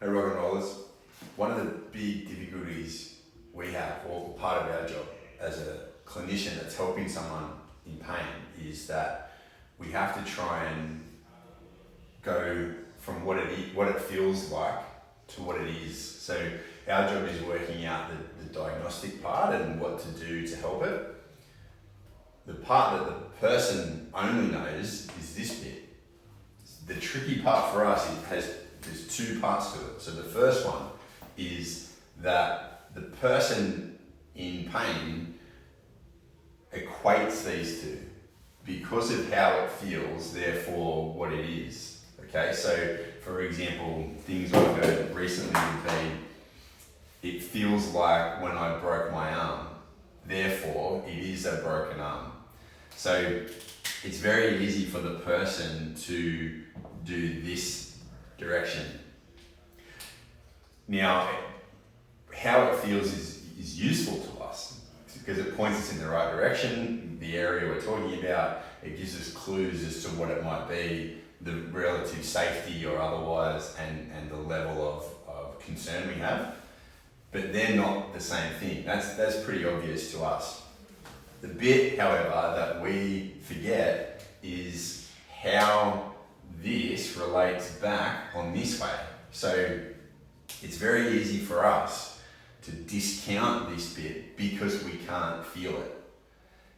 Hey, rock and rollers. One of the big difficulties we have, or part of our job as a clinician that's helping someone in pain, is that we have to try and go from what it feels like to what it is. So our job is working out the diagnostic part and what to do to help it. The part that the person only knows is this bit. The tricky part for us there's two parts to it. So the first one is that the person in pain equates these two because of how it feels, therefore what it is. Okay, so for example, things I've heard recently would be, it feels like when I broke my arm, therefore it is a broken arm. So it's very easy for the person to do this direction. Now, how it feels is useful to us because it points us in the right direction, the area we're talking about. It gives us clues as to what it might be, the relative safety or otherwise, and the level of concern we have. But they're not the same thing. That's pretty obvious to us. The bit, however, that we forget is how this relates back on this way. So it's very easy for us to discount this bit because we can't feel it.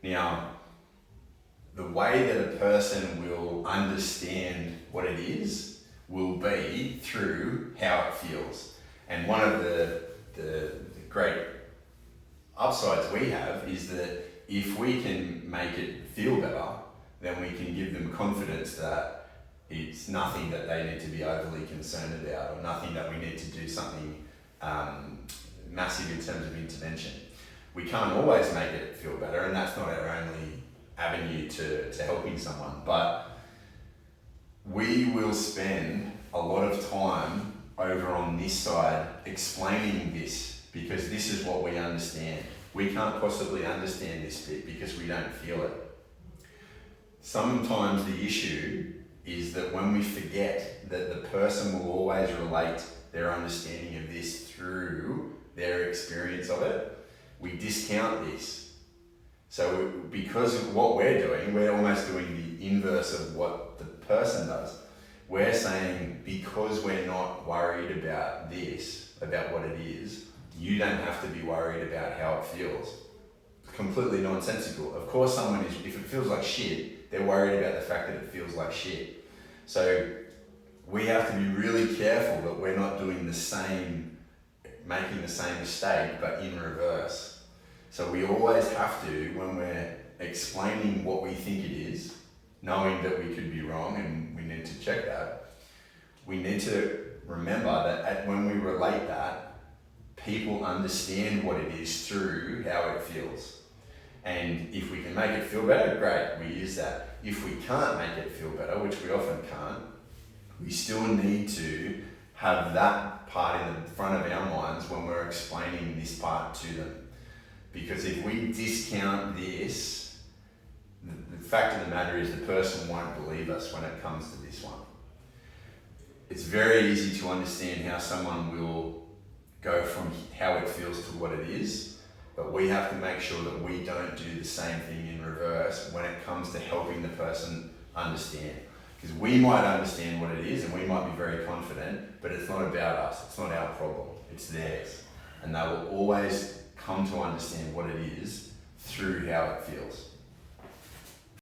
Now, the way that a person will understand what it is will be through how it feels. And one of the great upsides we have is that if we can make it feel better, then we can give them confidence that it's nothing that they need to be overly concerned about, or nothing that we need to do something massive in terms of intervention. We can't always make it feel better, and that's not our only avenue to helping someone, but we will spend a lot of time over on this side explaining this because this is what we understand. We can't possibly understand this bit because we don't feel it. Sometimes the issue is that when we forget that the person will always relate their understanding of this through their experience of it, we discount this. So because of what we're doing, we're almost doing the inverse of what the person does. We're saying, because we're not worried about this, about what it is, you don't have to be worried about how it feels. It's completely nonsensical. Of course someone is, if it feels like shit, they're worried about the fact that it feels like shit. So we have to be really careful that we're not doing the same, making the same mistake, but in reverse. So we always have to, when we're explaining what we think it is, knowing that we could be wrong and we need to check that, we need to remember that when we relate that, people understand what it is through how it feels. And if we can make it feel better, great, we use that. If we can't make it feel better, which we often can't, we still need to have that part in the front of our minds when we're explaining this part to them. Because if we discount this, the fact of the matter is the person won't believe us when it comes to this one. It's very easy to understand how someone will go from how it feels to what it is, but we have to make sure that we don't do the same thing in reverse when it comes to helping the person understand. Because we might understand what it is and we might be very confident, but it's not about us, it's not our problem, it's theirs. And they will always come to understand what it is through how it feels.